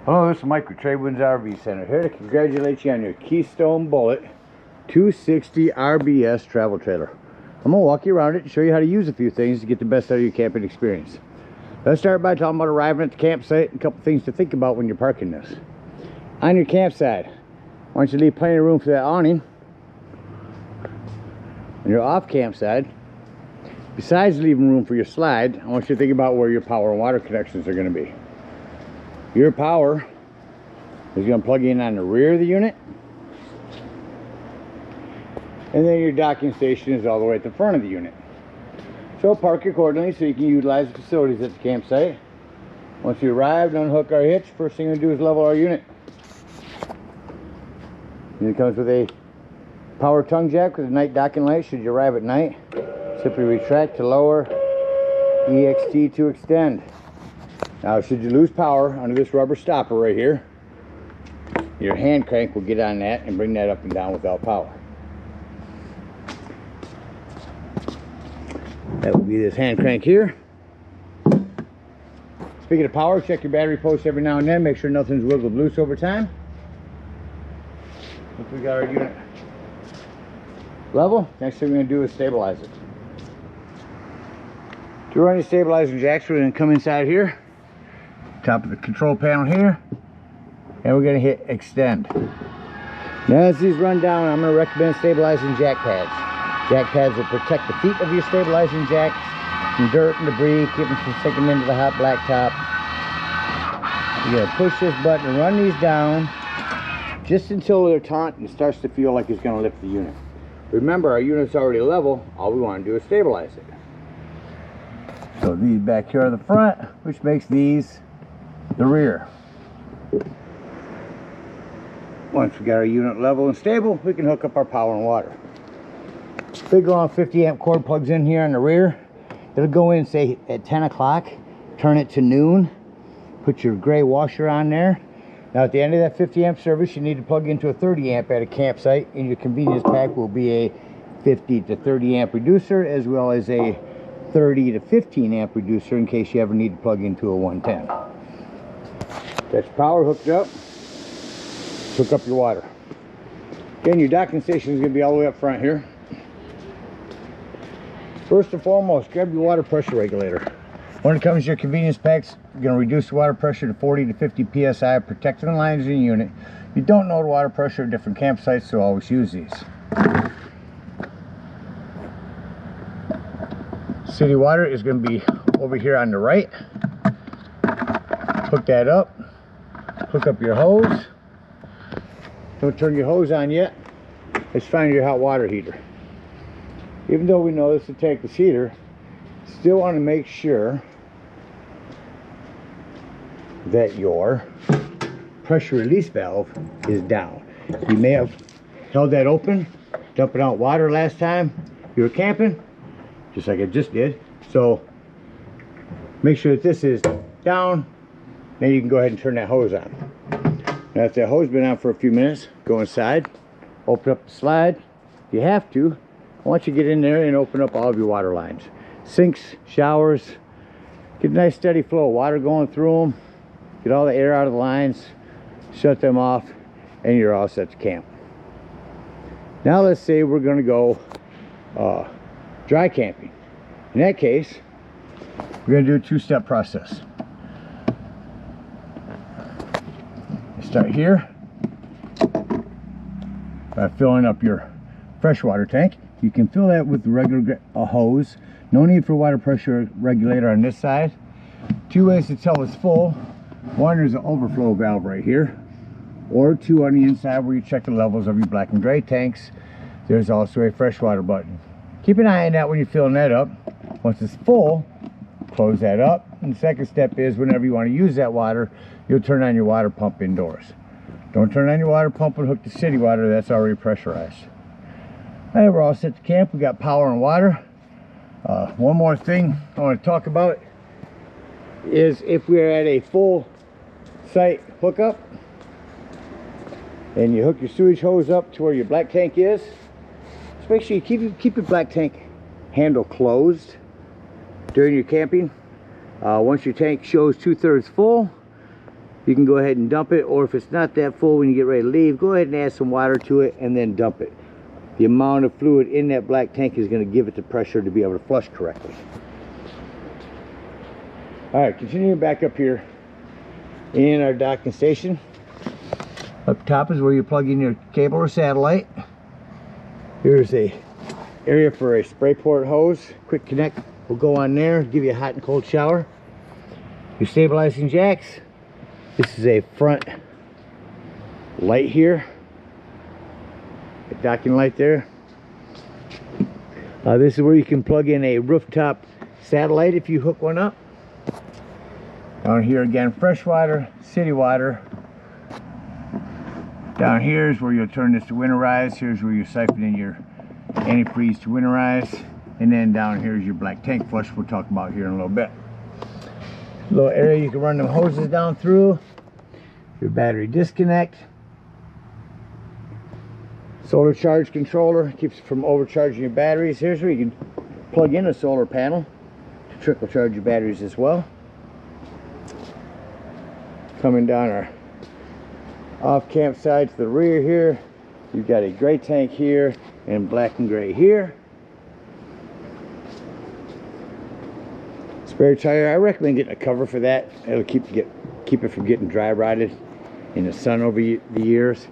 Hello, this is Mike with TradeWinds RV Center, here to congratulate you on your Keystone Bullet 260 RBS travel trailer. I'm going to walk you around it and show you how to use a few things to get the best out of your camping experience. Let's start by talking about arriving at the campsite and a couple things to think about when you're parking this. On your campsite, why don't you leave plenty of room for that awning. On your off campsite, besides leaving room for your slide, I want you to think about where your power and water connections are going to be. Your power is going to plug in on the rear of the unit, and then your docking station is all the way at the front of the unit. So park accordingly so you can utilize the facilities at the campsite. Once you arrive and unhook our hitch, first thing we're going to do is level our unit. It comes with a power tongue jack with a night docking light. Should you arrive at night, simply retract to lower, EXT to extend. Now, should you lose power under this rubber stopper right here, your hand crank will get on that and bring that up and down without power. That will be this hand crank here. Speaking of power, check your battery post every now and then. Make sure nothing's wiggled loose over time. Once we got our unit level, next thing we're going to do is stabilize it. To run your stabilizing jacks, we're going to come inside here, top of the control panel here, and we're going to hit extend. Now as these run down, I'm going to recommend stabilizing jack pads. Jack pads will protect the feet of your stabilizing jacks from dirt and debris, keep them from sinking into the hot blacktop. You're going to push this button and run these down just until they're taut and it starts to feel like it's going to lift the unit. Remember, our unit's already level. All we want to do is stabilize it. So these back here are the front, which makes these the rear. Once we got our unit level and stable, we can hook up our power and water. Big long 50 amp cord plugs in here on the rear. It'll go in, say, at 10 o'clock, turn it to noon, put your gray washer on there. Now at the end of that 50 amp service, you need to plug into a 30 amp at a campsite, and your convenience pack will be a 50 to 30 amp reducer, as well as a 30 to 15 amp reducer in case you ever need to plug into a 110. That's power hooked up. Hook up your water. Again, your docking station is going to be all the way up front here. First and foremost, grab your water pressure regulator. When it comes to your convenience packs, you're going to reduce the water pressure to 40 to 50 psi, protecting the lines in your unit. You don't know the water pressure at different campsites, so always use these. City water is going to be over here on the right. Hook that up. Hook up your hose. Don't turn your hose on yet. Let's find your hot water heater. Even though we know this is a tankless heater, still want to make sure that your pressure release valve is down. You may have held that open, dumping out water last time you were camping, just like I just did. So make sure that this is down, then you can go ahead and turn that hose on. Now if that hose has been on for a few minutes, go inside, open up the slide. If you have to, I want you to get in there and open up all of your water lines. Sinks, showers, get a nice steady flow of water going through them, get all the air out of the lines, shut them off, and you're all set to camp. Now let's say we're going to go dry camping. In that case, we're going to do a two-step process. Start here by filling up your freshwater tank. You can fill that with the regular hose. No need for water pressure regulator on this side. Two ways to tell it's full. One, there's an overflow valve right here, or two on the inside where you check the levels of your black and gray tanks. There's also a freshwater button. Keep an eye on that when you're filling that up. Once it's full, close that up. And the second step is whenever you want to use that water, you'll turn on your water pump indoors. Don't turn on your water pump and hook to city water. That's already pressurized. All right, we're all set to camp. We got power and water. One more thing I want to talk about is if we're at a full site hookup and you hook your sewage hose up to where your black tank is, just make sure you keep your black tank handle closed during your camping. Once your tank shows 2/3 full, you can go ahead and dump it, or if it's not that full when you get ready to leave, go ahead and add some water to it and then dump it. The amount of fluid in that black tank is going to give it the pressure to be able to flush correctly. Alright, continuing back up here in our docking station. Up top is where you plug in your cable or satellite. Here's a area for a spray port hose. Quick connect will go on there, give you a hot and cold shower. Your stabilizing jacks. This is a front light here. A docking light there. This is where you can plug in a rooftop satellite if you hook one up. Down here again, fresh water, city water. Down here is where you'll turn this to winterize. Here's where you siphon in your antifreeze to winterize. And then down here is your black tank flush we'll talk about here in a little bit. Little area you can run them hoses down through. Your battery disconnect. Solar charge controller keeps it from overcharging your batteries. Here's where you can plug in a solar panel to trickle charge your batteries as well. Coming down our off camp side to the rear here, you've got a gray tank here and black and gray here. Spare tire, I recommend getting a cover for that. It'll keep it from getting dry rotted in the sun over the years.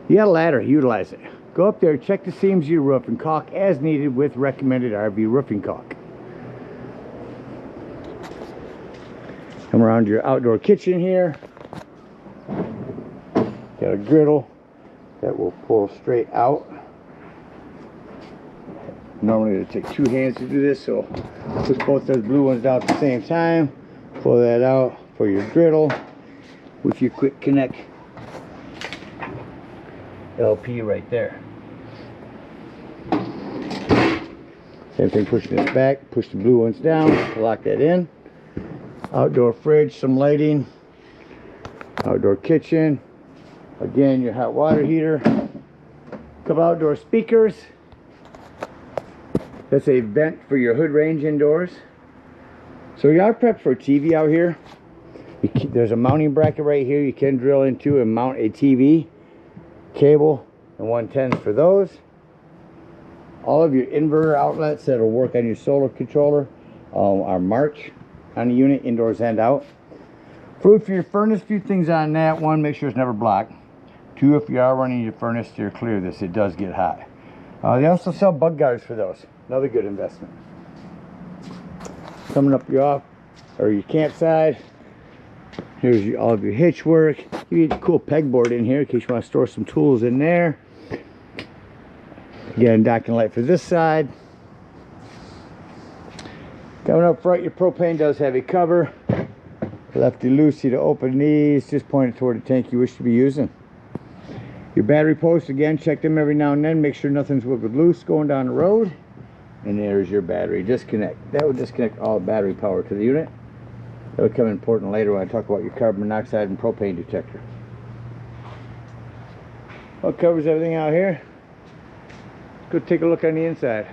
You got a ladder, utilize it. Go up there, check the seams of your roof, and caulk as needed with recommended RV roofing caulk. Come around your outdoor kitchen here. Got a griddle that will pull straight out. Normally it'll take 2 hands to do this, so put both those blue ones out at the same time. Pull that out for your griddle with your quick connect LP right there. Same thing, pushing this back, push the blue ones down, lock that in. Outdoor fridge, some lighting. Outdoor kitchen. Again, your hot water heater. Couple outdoor speakers. That's a vent for your hood range indoors. So you are prepped for a TV out here. There's a mounting bracket right here you can drill into and mount a TV, cable, and 110s for those. All of your inverter outlets that will work on your solar controller are marked on the unit, indoors and out. Fluid for your furnace, few things on that. 1, make sure it's never blocked. 2, if you are running your furnace, steer clear of this. It does get hot. They also sell bug guards for those. Another good investment. Coming up your campsite. Here's all of your hitch work. You get a cool pegboard in here in case you want to store some tools in there. Again, docking light for this side. Coming up front, your propane does have a cover. Lefty loosey to open these. Just point it toward the tank you wish to be using. Your battery posts, again, check them every now and then. Make sure nothing's wiggled loose going down the road. And there's your battery disconnect. That will disconnect all battery power to the unit. That will come important later when I talk about your carbon monoxide and propane detector. Well, it covers everything out here. Let's go take a look on the inside.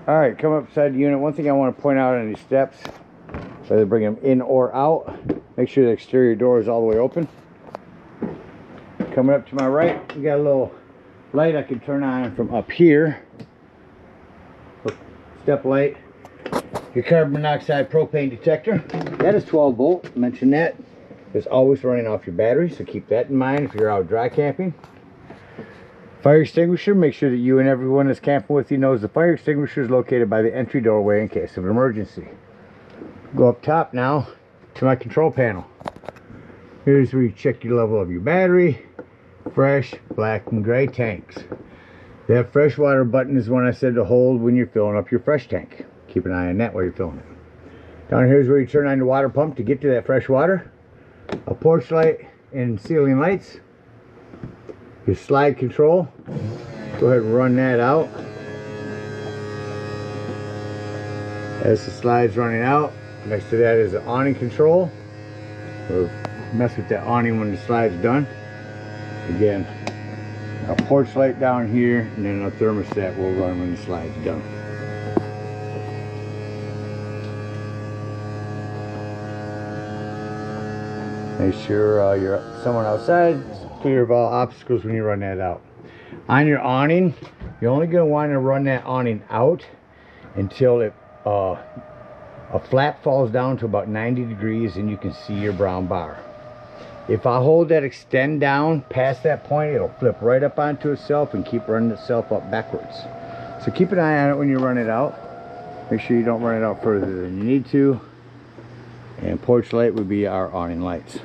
Alright, come up beside the unit. One thing I want to point out on these steps, whether bring them in or out, make sure the exterior door is all the way open. Coming up to my right, we got a little light I can turn on from up here. Step light. Your carbon monoxide propane detector. That is 12 volt. Mention that. It's always running off your battery, so keep that in mind if you're out dry camping. Fire extinguisher. Make sure that you and everyone that's camping with you knows the fire extinguisher is located by the entry doorway in case of an emergency. Go up top now to my control panel. Here's where you check your level of your battery. Fresh, black, and gray tanks. That freshwater button is one I said to hold when you're filling up your fresh tank. Keep an eye on that while you're filling it. Down here is where you turn on the water pump to get to that fresh water. A porch light and ceiling lights. Your slide control. Go ahead and run that out. As the slide's running out, next to that is the awning control. We'll mess with that awning when the slide's done. Again, a porch light down here, and then a thermostat will run when the slide's done. Make sure you're someone outside, clear of all obstacles when you run that out. On your awning, you're only going to want to run that awning out until it a flap falls down to about 90 degrees and you can see your brown bar. If I hold that extend down past that point, it'll flip right up onto itself and keep running itself up backwards. So keep an eye on it when you run it out. Make sure you don't run it out further than you need to. And porch light would be our awning lights.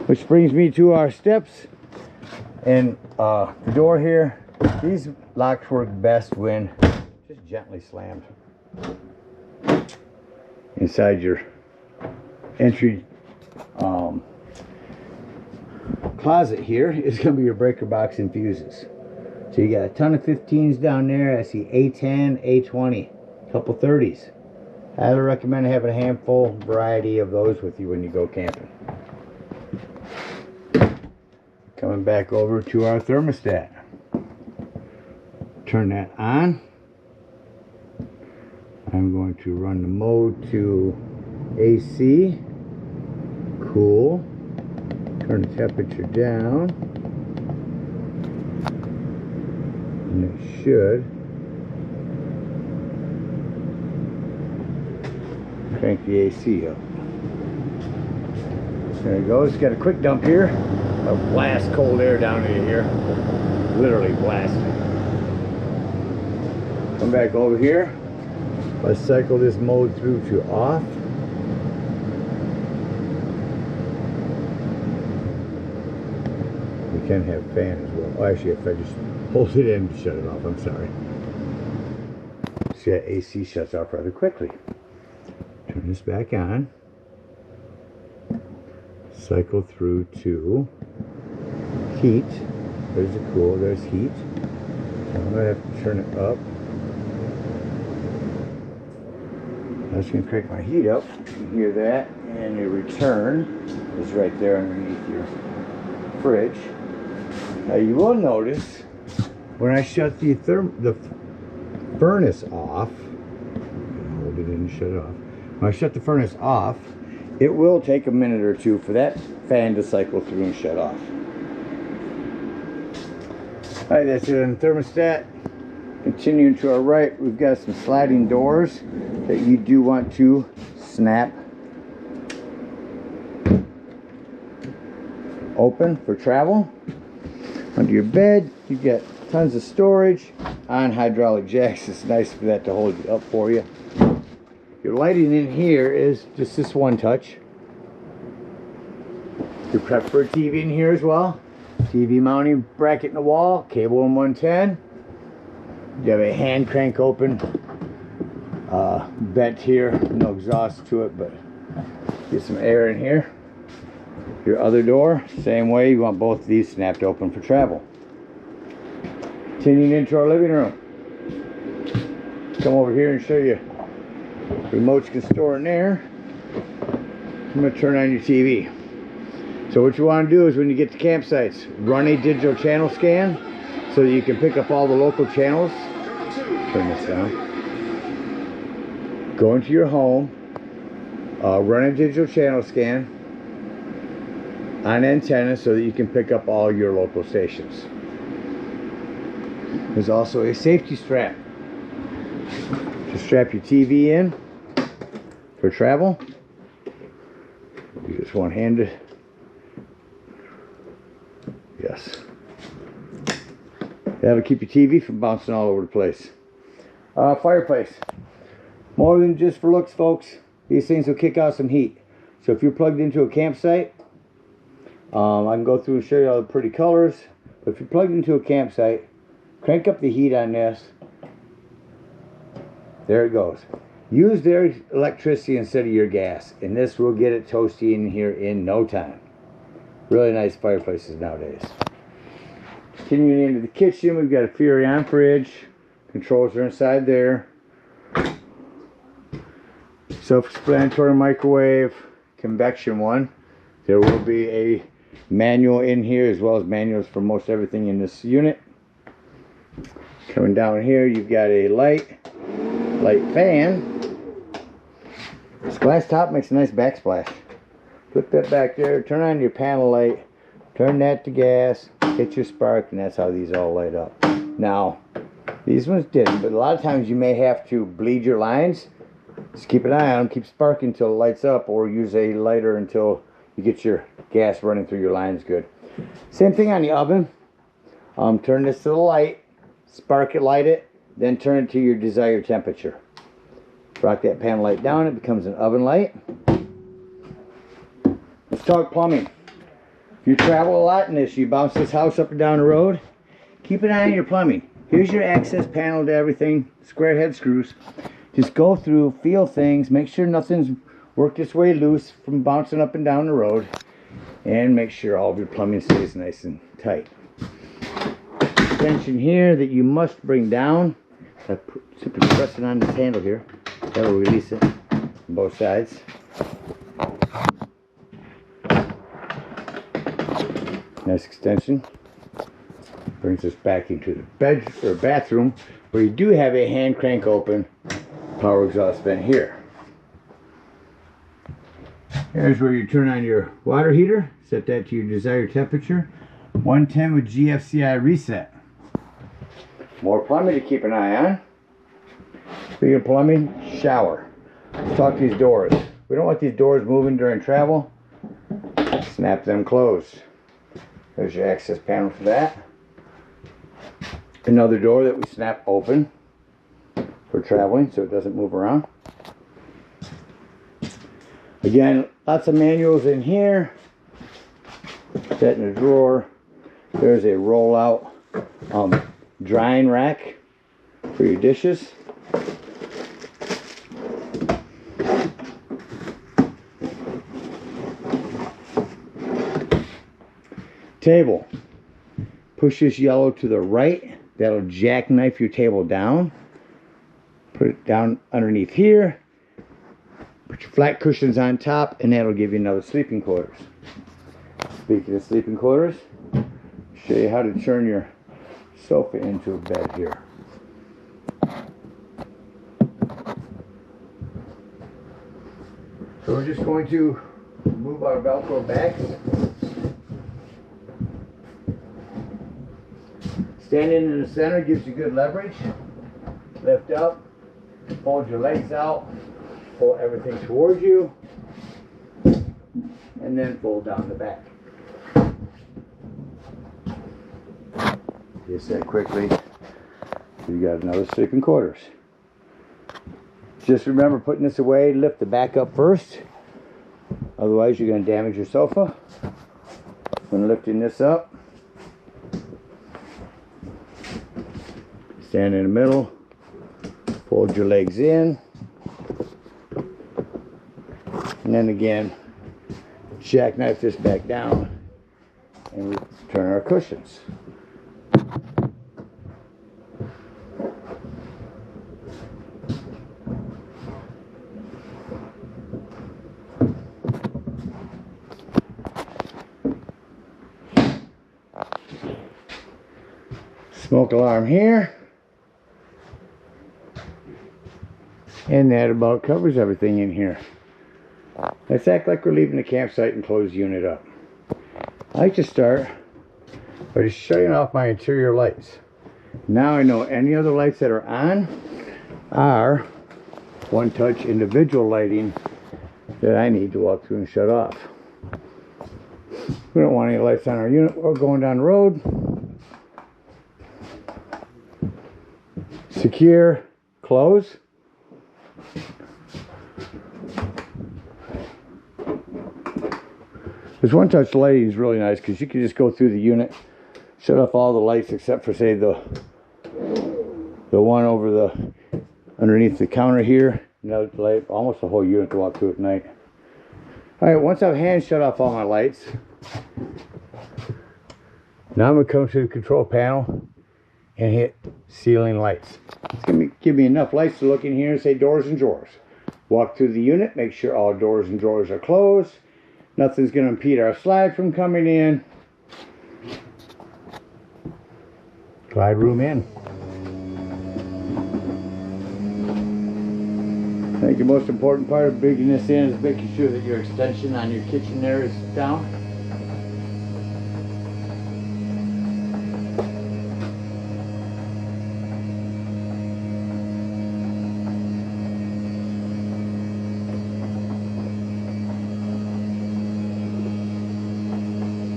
Which brings me to our steps and the door here. These locks work best when just gently slammed. Inside your entry closet here is going to be your breaker box and fuses. So you got a ton of 15s down there. I see A10, A20, a couple 30s. I highly recommend having a handful variety of those with you when you go camping. Coming back over to our thermostat. Turn that on. I'm going to run the mode to AC. Cool. Turn the temperature down. And it should crank the AC up. There it goes. Got a quick dump here. A blast cold air down into here. Literally blasting. Come back over here. Let's cycle this mode through to off. We can have fan as well. Oh, actually, if I just hold it in, shut it off. I'm sorry. See, that AC shuts off rather quickly. Turn this back on. Cycle through to heat. There's the cool. There's heat. So I'm going to have to turn it up. I'm just going to crank my heat up. You can hear that. And your return is right there underneath your fridge. Now you will notice when I shut the furnace off, hold it in and shut it off. When I shut the furnace off, it will take a minute or two for that fan to cycle through and shut off. Alright, that's it on the thermostat. Continuing to our right, we've got some sliding doors that you do want to snap open for travel. Under your bed, you've got tons of storage on hydraulic jacks. It's nice for that to hold it up for you. Your lighting in here is just this one touch. You're prepped for a TV in here as well. TV mounting bracket in the wall, cable in 110. You have a hand crank open vent here, no exhaust to it, but get some air in here. Your other door, same way, you want both of these snapped open for travel. Continuing into our living room. Come over here and show you. Remotes can store in there. I'm going to turn on your TV. So what you want to do is when you get to campsites, run a digital channel scan so that you can pick up all the local channels. Turn this down. Go into your home, run a digital channel scan on antenna so that you can pick up all your local stations. There's also a safety strap to strap your TV in for travel. You just one-handed. Yes. That'll keep your TV from bouncing all over the place. Fireplace. More than just for looks, folks. These things will kick out some heat. So if you're plugged into a campsite, I can go through and show you all the pretty colors. But if you're plugged into a campsite, crank up the heat on this. There it goes. Use their electricity instead of your gas. And this will get it toasty in here in no time. Really nice fireplaces nowadays. Continuing into the kitchen, we've got a Furrion fridge. Controls are inside there. Self-explanatory microwave, convection one. There will be a manual in here as well as manuals for most everything in this unit. Coming down here, you've got a light fan. This glass top makes a nice backsplash. flip that back there, turn on your panel light, turn that to gas, hit your spark, and that's how these all light up. Now, these ones didn't, but a lot of times you may have to bleed your lines. Just keep an eye on them, keep sparking until it lights up, or use a lighter until you get your gas running through your lines good. Same thing on the oven. Turn this to the light, spark it, light it, then turn it to your desired temperature. Rock that panel light down, it becomes an oven light. Let's talk plumbing. If you travel a lot in this, you bounce this house up and down the road, keep an eye on your plumbing. Here's your access panel to everything, square head screws. Just go through, feel things, make sure nothing's worked its way loose from bouncing up and down the road, and make sure all of your plumbing stays nice and tight. Tension here that you must bring down. Simply pressing on this handle here. That'll release it on both sides. Nice extension. Brings us back into the bed or bathroom, where you do have a hand crank open power exhaust vent here. Here's where you turn on your water heater. Set that to your desired temperature. 110 with GFCI reset. More plumbing to keep an eye on. Speaking of plumbing, shower. Let's talk these doors. We don't want these doors moving during travel. Snap them closed. There's your access panel for that. Another door that we snap open for traveling so it doesn't move around. Again, lots of manuals in here. Set in a drawer. There's a roll-out drying rack for your dishes. Table. Push this yellow to the right. That'll jackknife your table down. Put it down underneath here. Put your flat cushions on top, and that'll give you another sleeping quarters. Speaking of sleeping quarters, I'll show you how to turn your sofa into a bed here. So we're just going to move our Velcro back. Standing in the center gives you good leverage. Lift up, fold your legs out, pull everything towards you, and then fold down the back. Just that quickly. You got another sleeping quarters. Just remember putting this away, lift the back up first. Otherwise you're going to damage your sofa. When lifting this up, stand in the middle, fold your legs in, and then again jackknife this back down, and we turn our cushions. Smoke alarm here. And that about covers everything in here. Let's act like we're leaving the campsite and close the unit up. I like to start by just shutting off my interior lights. Now I know any other lights that are on are one-touch individual lighting that I need to walk through and shut off. We don't want any lights on our unit or going down the road. Secure, close. This one-touch lighting is really nice because you can just go through the unit, shut off all the lights except for, say, the one over the underneath the counter here. Now light almost the whole unit to walk through at night. All right, once I've hand shut off all my lights, now I'm gonna come to the control panel and hit ceiling lights. It's gonna give me enough lights to look in here and say doors and drawers. Walk through the unit, make sure all doors and drawers are closed. Nothing's going to impede our slide from coming in. Glide room in. Thank you. The most important part of bringing this in is making sure that your extension on your kitchen there is down.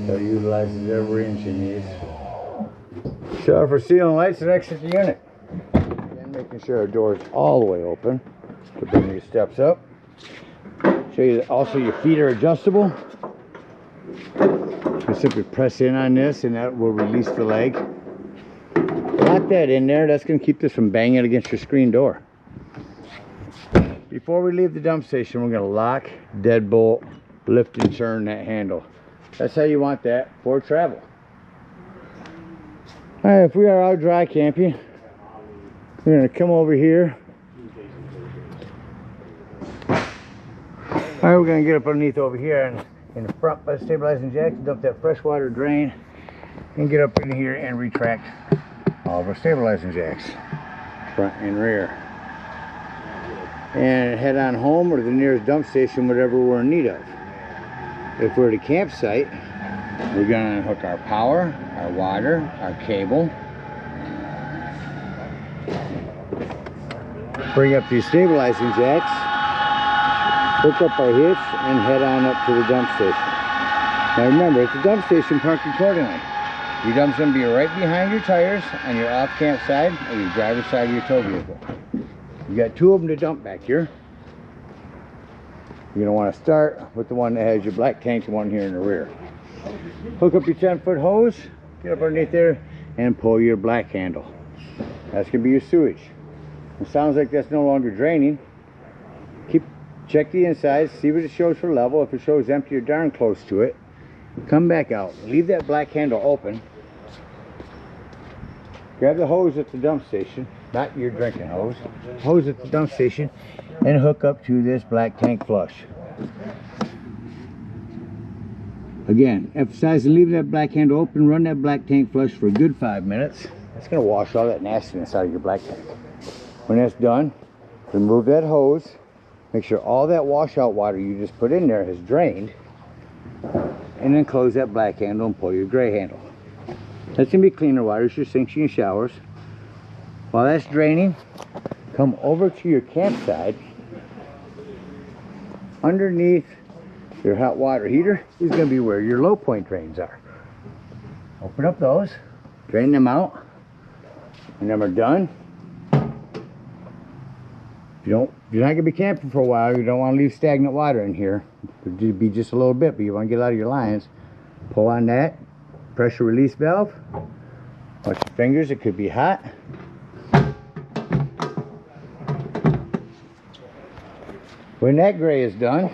So it utilizes every inch it needs. So for sealing lights that exit the unit, and making sure our door is all the way open to bring your steps up. Show you that also your feet are adjustable. You simply press in on this and that will release the leg. Lock that in there. That's going to keep this from banging against your screen door. Before we leave the dump station, we're going to lock, deadbolt, lift and turn that handle. That's how you want that for travel. Alright, if we are out dry camping, we're going to come over here. Alright, we're going to get up underneath over here and in the front by the stabilizing jacks, dump that freshwater drain, and get up in here and retract all of our stabilizing jacks, front and rear. And head on home or the nearest dump station, whatever we're in need of. If we're at a campsite, we're going to hook our power, our water, our cable. Bring up these stabilizing jacks, hook up our hitch, and head on up to the dump station. Now remember, at the dump station, park accordingly. Your dump's going to be right behind your tires on your off-camp side or your driver's side of your tow vehicle. You got two of them to dump back here. You're going to want to start with the one that has your black tank, the one here in the rear. Hook up your 10-foot hose, get up underneath there, and pull your black handle. That's going to be your sewage. It sounds like that's no longer draining. Check the inside, see what it shows for level. If it shows empty or darn close to it, come back out. Leave that black handle open. Grab the hose at the dump station, not your drinking hose. Hose at the dump station, and hook up to this black tank flush. Again, emphasizing leave that black handle open, run that black tank flush for a good 5 minutes. That's going to wash all that nastiness out of your black tank. When that's done, remove that hose. Make sure all that washout water you just put in there has drained. And then close that black handle and pull your gray handle. That's going to be cleaner water, it's your sinks and your showers. While that's draining, come over to your campsite. Underneath your hot water heater is going to be where your low point drains are. Open up those, drain them out, and then we're done. You're not going to be camping for a while. You don't want to leave stagnant water in here. It'd be just a little bit, but you want to get out of your lines. Pull on that pressure release valve. Watch your fingers, it could be hot. When that gray is done,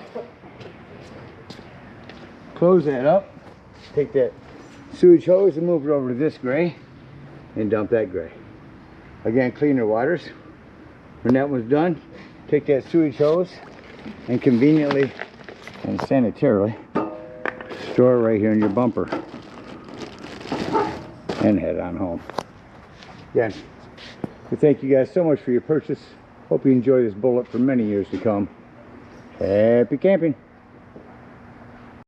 close that up. Take that sewage hose and move it over to this gray and dump that gray. Again, cleaner waters. When that one's done, take that sewage hose and conveniently and sanitarily store it right here in your bumper and head on home. Again, we thank you guys so much for your purchase. Hope you enjoy this bullet for many years to come. Happy camping!